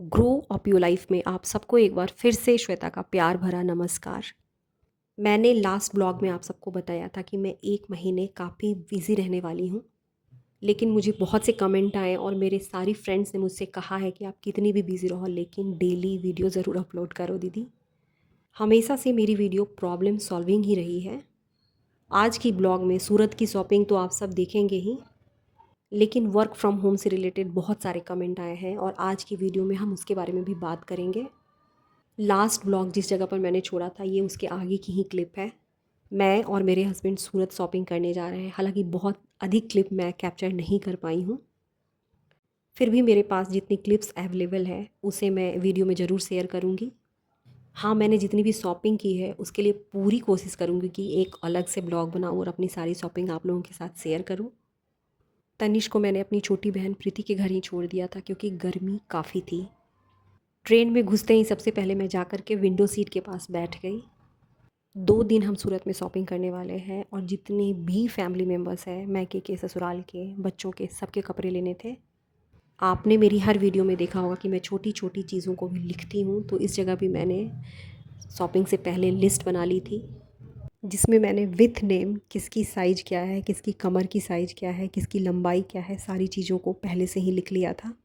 Grow up your life में आप सबको एक बार फिर से श्वेता का प्यार भरा नमस्कार। मैंने लास्ट ब्लॉग में आप सबको बताया था कि मैं 1 महीने काफ़ी बिज़ी रहने वाली हूँ। लेकिन मुझे बहुत से कमेंट आए और मेरे सारी फ्रेंड्स ने मुझसे कहा है कि आप कितनी भी बिज़ी रहो लेकिन डेली वीडियो ज़रूर अपलोड करो दीदी। हमेशा से मेरी वीडियो प्रॉब्लम सॉल्विंग ही रही है। आज की ब्लॉग में सूरत की शॉपिंग तो आप सब देखेंगे ही, लेकिन वर्क फ्रॉम होम से रिलेटेड बहुत सारे कमेंट आए हैं और आज की वीडियो में हम उसके बारे में भी बात करेंगे। लास्ट ब्लॉग जिस जगह पर मैंने छोड़ा था ये उसके आगे की ही क्लिप है। मैं और मेरे हस्बैंड सूरत शॉपिंग करने जा रहे हैं। हालांकि बहुत अधिक क्लिप मैं कैप्चर नहीं कर पाई हूँ, फिर भी मेरे पास जितनी क्लिप्स अवेलेबल है उसे मैं वीडियो में ज़रूर शेयर करूँगी। हाँ, मैंने जितनी भी शॉपिंग की है उसके लिए पूरी कोशिश करूँगी कि एक अलग से ब्लॉग बनाऊँ और अपनी सारी शॉपिंग आप लोगों के साथ शेयर करूँ। तनिष को मैंने अपनी छोटी बहन प्रीति के घर ही छोड़ दिया था क्योंकि गर्मी काफ़ी थी। ट्रेन में घुसते ही सबसे पहले मैं जा कर के विंडो सीट के पास बैठ गई। 2 दिन हम सूरत में शॉपिंग करने वाले हैं और जितने भी फैमिली मेम्बर्स हैं, मैके के, ससुराल के, बच्चों के, सबके कपड़े लेने थे। आपने मेरी हर वीडियो में देखा होगा कि मैं छोटी छोटी चीज़ों को भी लिखती हूँ, तो इस जगह भी मैंने शॉपिंग से पहले लिस्ट बना ली थी जिसमें मैंने विथ नेम किसकी साइज़ क्या है, किसकी कमर की साइज़ क्या है, किसकी लंबाई क्या है, सारी चीज़ों को पहले से ही लिख लिया था।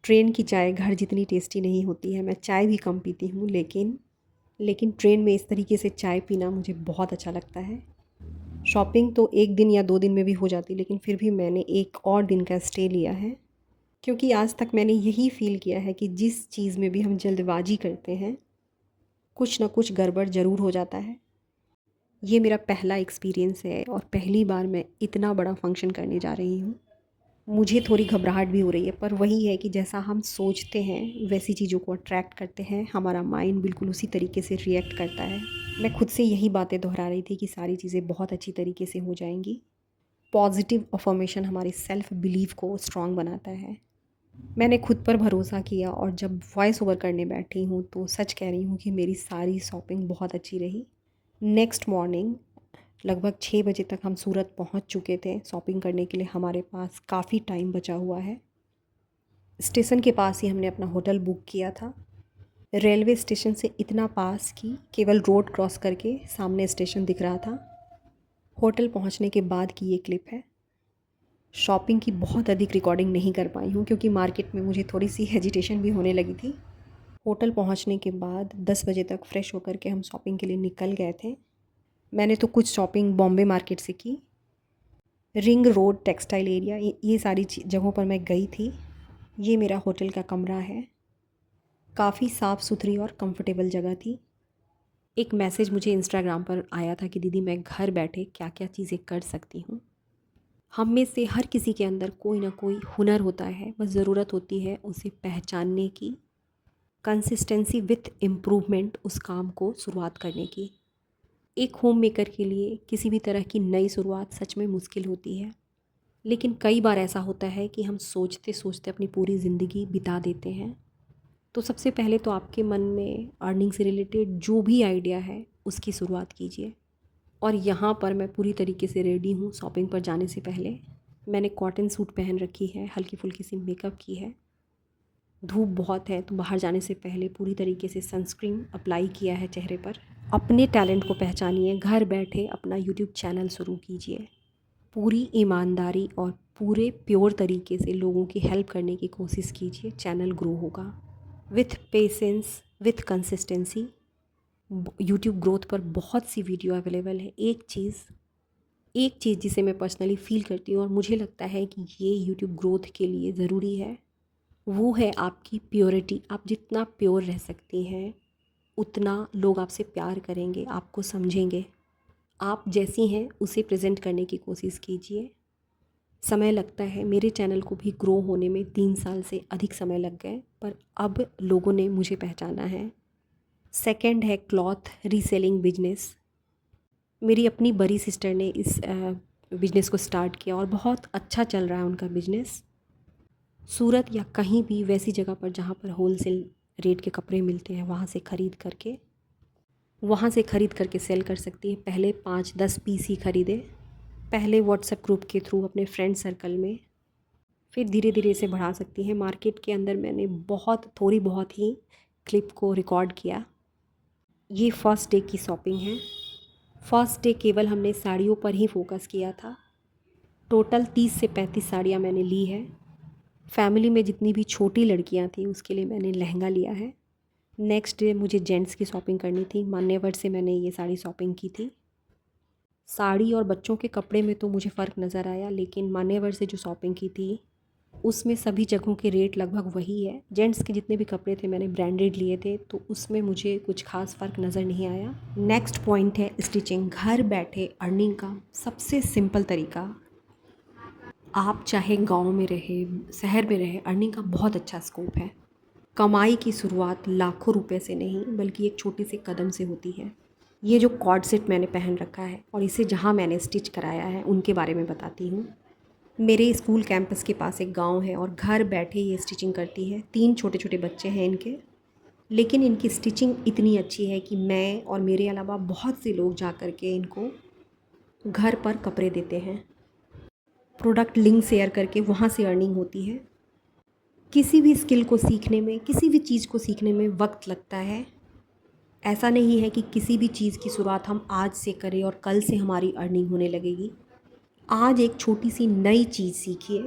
ट्रेन की चाय घर जितनी टेस्टी नहीं होती है। मैं चाय भी कम पीती हूँ लेकिन ट्रेन में इस तरीके से चाय पीना मुझे बहुत अच्छा लगता है। शॉपिंग तो 1 दिन या 2 दिन में भी हो जाती, लेकिन फिर भी मैंने एक और दिन का स्टे लिया है क्योंकि आज तक मैंने यही फ़ील किया है कि जिस चीज़ में भी हम जल्दबाजी करते हैं कुछ ना कुछ गड़बड़ ज़रूर हो जाता है। ये मेरा पहला एक्सपीरियंस है और पहली बार मैं इतना बड़ा फंक्शन करने जा रही हूँ। मुझे थोड़ी घबराहट भी हो रही है, पर वही है कि जैसा हम सोचते हैं वैसी चीज़ों को अट्रैक्ट करते हैं। हमारा माइंड बिल्कुल उसी तरीके से रिएक्ट करता है। मैं खुद से यही बातें दोहरा रही थी कि सारी चीज़ें बहुत अच्छी तरीके से हो जाएंगी। पॉजिटिव अफर्मेशन हमारे सेल्फ बिलीव को स्ट्रॉन्ग बनाता है। मैंने खुद पर भरोसा किया और जब वॉइस ओवर करने बैठी हूँ तो सच कह रही हूँ कि मेरी सारी शॉपिंग बहुत अच्छी रही। नेक्स्ट मॉर्निंग लगभग 6 बजे तक हम सूरत पहुंच चुके थे। शॉपिंग करने के लिए हमारे पास काफ़ी टाइम बचा हुआ है। स्टेशन के पास ही हमने अपना होटल बुक किया था। रेलवे स्टेशन से इतना पास कि केवल रोड क्रॉस करके सामने स्टेशन दिख रहा था। होटल पहुंचने के बाद की ये क्लिप है। शॉपिंग की बहुत अधिक रिकॉर्डिंग नहीं कर पाई हूँ क्योंकि मार्केट में मुझे थोड़ी सी हेजिटेशन भी होने लगी थी। होटल पहुँचने के बाद 10 बजे तक फ्रेश होकर के हम शॉपिंग के लिए निकल गए थे। मैंने तो कुछ शॉपिंग बॉम्बे मार्केट से की। रिंग रोड, टेक्सटाइल एरिया, ये सारी जगहों पर मैं गई थी। ये मेरा होटल का कमरा है। काफ़ी साफ़ सुथरी और कंफर्टेबल जगह थी। एक मैसेज मुझे इंस्टाग्राम पर आया था कि दीदी मैं घर बैठे क्या क्या चीज़ें कर सकती हूँ। हम में से हर किसी के अंदर कोई ना कोई हुनर होता है, बस ज़रूरत होती है उसे पहचानने की, कंसिस्टेंसी विथ इम्प्रूवमेंट उस काम को शुरुआत करने की। एक होम मेकर के लिए किसी भी तरह की नई शुरुआत सच में मुश्किल होती है, लेकिन कई बार ऐसा होता है कि हम सोचते सोचते अपनी पूरी ज़िंदगी बिता देते हैं। तो सबसे पहले तो आपके मन में अर्निंग से रिलेटेड जो भी आइडिया है उसकी शुरुआत कीजिए। और यहाँ पर मैं पूरी तरीके से रेडी हूँ। शॉपिंग पर जाने से पहले मैंने कॉटन सूट पहन रखी है, हल्की फुल्की सी मेकअप की है। धूप बहुत है तो बाहर जाने से पहले पूरी तरीके से सनस्क्रीन अप्लाई किया है चेहरे पर। अपने टैलेंट को पहचानिए, घर बैठे अपना यूट्यूब चैनल शुरू कीजिए। पूरी ईमानदारी और पूरे प्योर तरीके से लोगों की हेल्प करने की कोशिश कीजिए, चैनल ग्रो होगा। With patience, with consistency. YouTube growth पर बहुत सी वीडियो अवेलेबल है। एक चीज़ जिसे मैं पर्सनली फ़ील करती हूँ और मुझे लगता है कि ये यूट्यूब ग्रोथ के लिए ज़रूरी है, वो है आपकी प्योरिटी। आप जितना प्योर रह सकती हैं उतना लोग आपसे प्यार करेंगे, आपको समझेंगे। आप जैसी हैं उसे प्रेजेंट करने की कोशिश कीजिए। समय लगता है, मेरे चैनल को भी ग्रो होने में 3 साल से अधिक समय लग गए, पर अब लोगों ने मुझे पहचाना है। सेकंड है क्लॉथ रीसेलिंग बिजनेस। मेरी अपनी बड़ी सिस्टर ने इस बिज़नेस को स्टार्ट किया और बहुत अच्छा चल रहा है उनका बिज़नेस। सूरत या कहीं भी वैसी जगह पर जहाँ पर होलसेल रेट के कपड़े मिलते हैं वहाँ से ख़रीद करके सेल कर सकती है। पहले 5-10 पीस ही ख़रीदे, पहले व्हाट्सएप ग्रुप के थ्रू अपने फ्रेंड सर्कल में, फिर धीरे धीरे इसे बढ़ा सकती हैं। मार्केट के अंदर मैंने थोड़ी बहुत ही क्लिप को रिकॉर्ड किया। ये फर्स्ट डे की शॉपिंग है। फर्स्ट डे केवल हमने साड़ियों पर ही फोकस किया था। टोटल 30 से 35 साड़ियाँ मैंने ली है। फैमिली में जितनी भी छोटी लड़कियाँ थी उसके लिए मैंने लहंगा लिया है। नेक्स्ट डे मुझे जेंट्स की शॉपिंग करनी थी। मान्यवर से मैंने ये साड़ी शॉपिंग की थी। साड़ी और बच्चों के कपड़े में तो मुझे फ़र्क नज़र आया, लेकिन मान्यवर से जो शॉपिंग की थी उसमें सभी जगहों के रेट लगभग वही है। जेंट्स के जितने भी कपड़े थे मैंने ब्रांडेड लिए थे, तो उसमें मुझे कुछ खास फ़र्क नज़र नहीं आया। नेक्स्ट पॉइंट है स्टिचिंग। घर बैठे अर्निंग का सबसे सिंपल तरीका। आप चाहे गांव में रहे, शहर में रहे, अर्निंग का बहुत अच्छा स्कोप है। कमाई की शुरुआत लाखों रुपए से नहीं बल्कि एक छोटे से कदम से होती है। ये जो कॉर्ड सेट मैंने पहन रखा है और इसे जहाँ मैंने स्टिच कराया है उनके बारे में बताती हूँ। मेरे स्कूल कैंपस के पास एक गांव है और घर बैठे ये स्टिचिंग करती है। 3 छोटे छोटे बच्चे हैं इनके, लेकिन इनकी स्टिचिंग इतनी अच्छी है कि मैं और मेरे अलावा बहुत से लोग जा कर के इनको घर पर कपड़े देते हैं। प्रोडक्ट लिंक शेयर करके वहाँ से अर्निंग होती है। किसी भी स्किल को सीखने में, किसी भी चीज़ को सीखने में वक्त लगता है। ऐसा नहीं है कि किसी भी चीज़ की शुरुआत हम आज से करें और कल से हमारी अर्निंग होने लगेगी। आज एक छोटी सी नई चीज़ सीखिए,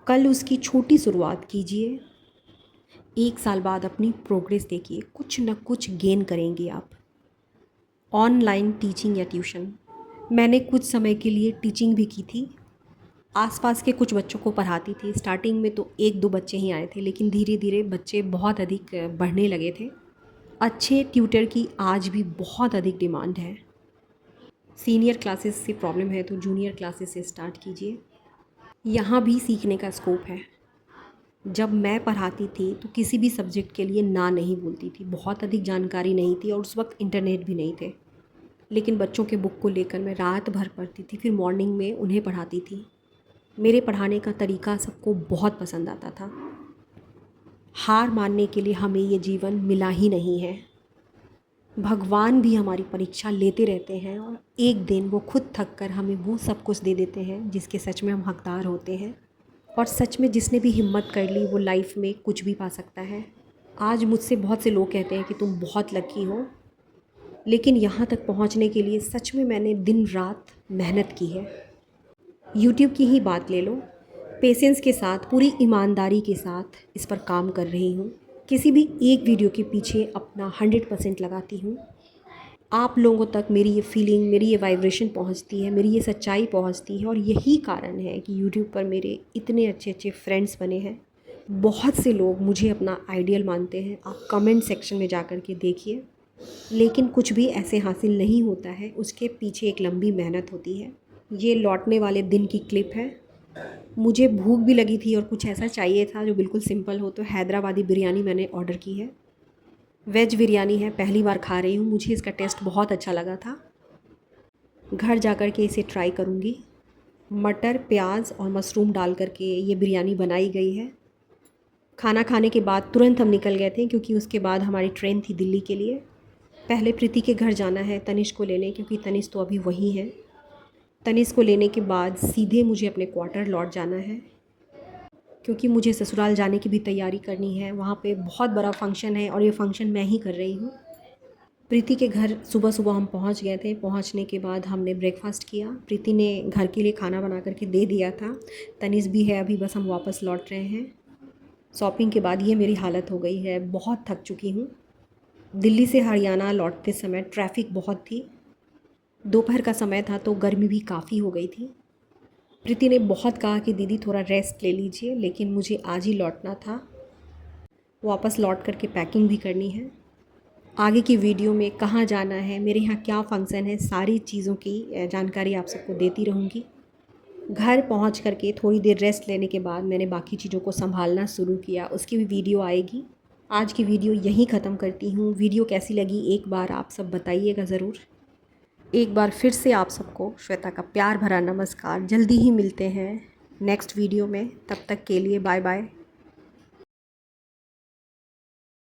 कल उसकी छोटी शुरुआत कीजिए। 1 साल बाद अपनी प्रोग्रेस देखिए, कुछ न कुछ गेन करेंगे आप। ऑनलाइन टीचिंग या ट्यूशन, मैंने कुछ समय के लिए टीचिंग भी की थी। आसपास के कुछ बच्चों को पढ़ाती थी। स्टार्टिंग में तो 1-2 बच्चे ही आए थे, लेकिन धीरे धीरे बच्चे बहुत अधिक बढ़ने लगे थे। अच्छे ट्यूटर की आज भी बहुत अधिक डिमांड है। सीनियर क्लासेस से प्रॉब्लम है तो जूनियर क्लासेस से स्टार्ट कीजिए। यहाँ भी सीखने का स्कोप है। जब मैं पढ़ाती थी तो किसी भी सब्जेक्ट के लिए ना नहीं बोलती थी। बहुत अधिक जानकारी नहीं थी और उस वक्त इंटरनेट भी नहीं थे, लेकिन बच्चों के बुक को लेकर मैं रात भर पढ़ती थी, फिर मॉर्निंग में उन्हें पढ़ाती थी। मेरे पढ़ाने का तरीका सबको बहुत पसंद आता था। हार मानने के लिए हमें ये जीवन मिला ही नहीं है। भगवान भी हमारी परीक्षा लेते रहते हैं और एक दिन वो खुद थक कर हमें वो सब कुछ दे देते हैं जिसके सच में हम हकदार होते हैं। और सच में जिसने भी हिम्मत कर ली वो लाइफ में कुछ भी पा सकता है। आज मुझसे बहुत से लोग कहते हैं कि तुम बहुत लकी हो, लेकिन यहाँ तक पहुँचने के लिए सच में मैंने दिन रात मेहनत की है। यूट्यूब की ही बात ले लो, पेशेंस के साथ, पूरी ईमानदारी के साथ इस पर काम कर रही हूँ। किसी भी एक वीडियो के पीछे अपना 100% लगाती हूँ। आप लोगों तक मेरी ये फीलिंग, मेरी ये वाइब्रेशन पहुँचती है, मेरी ये सच्चाई पहुँचती है और यही कारण है कि यूट्यूब पर मेरे इतने अच्छे अच्छे फ्रेंड्स बने हैं। बहुत से लोग मुझे अपना आइडियल मानते हैं। आप कमेंट सेक्शन में जा कर के देखिए। लेकिन कुछ भी ऐसे हासिल नहीं होता है, उसके पीछे एक लंबी मेहनत होती है। ये लौटने वाले दिन की क्लिप है। मुझे भूख भी लगी थी और कुछ ऐसा चाहिए था जो बिल्कुल सिंपल हो, तो हैदराबादी बिरयानी मैंने ऑर्डर की है। वेज बिरयानी है, पहली बार खा रही हूँ, मुझे इसका टेस्ट बहुत अच्छा लगा था। घर जाकर के इसे ट्राई करूँगी। मटर, प्याज और मशरूम डाल करके ये बिरयानी बनाई गई है। खाना खाने के बाद तुरंत हम निकल गए थे क्योंकि उसके बाद हमारी ट्रेन थी दिल्ली के लिए। पहले प्रीति के घर जाना है तनिष को लेने, क्योंकि तनिष तो अभी वहीं है। तनिष को लेने के बाद सीधे मुझे अपने क्वार्टर लौट जाना है, क्योंकि मुझे ससुराल जाने की भी तैयारी करनी है। वहाँ पे बहुत बड़ा फंक्शन है और ये फंक्शन मैं ही कर रही हूँ। प्रीति के घर सुबह सुबह हम पहुँच गए थे। पहुँचने के बाद हमने ब्रेकफास्ट किया। प्रीति ने घर के लिए खाना बना करके दे दिया था। तनिष भी है, अभी बस हम वापस लौट रहे हैं। शॉपिंग के बाद ये मेरी हालत हो गई है, बहुत थक चुकी हूँ। दिल्ली से हरियाणा लौटते समय ट्रैफिक बहुत थी। दोपहर का समय था तो गर्मी भी काफ़ी हो गई थी। प्रीति ने बहुत कहा कि दीदी थोड़ा रेस्ट ले लीजिए, लेकिन मुझे आज ही लौटना था। वापस लौट करके पैकिंग भी करनी है। आगे की वीडियो में कहाँ जाना है, मेरे यहाँ क्या फ़ंक्शन है, सारी चीज़ों की जानकारी आप सबको देती रहूँगी। घर पहुँच करके थोड़ी देर रेस्ट लेने के बाद मैंने बाकी चीज़ों को संभालना शुरू किया, उसकी भी वीडियो आएगी। आज की वीडियो यहीं ख़त्म करती हूँ। वीडियो कैसी लगी एक बार आप सब बताइएगा ज़रूर। एक बार फिर से आप सबको श्वेता का प्यार भरा नमस्कार। जल्दी ही मिलते हैं नेक्स्ट वीडियो में, तब तक के लिए बाय बाय।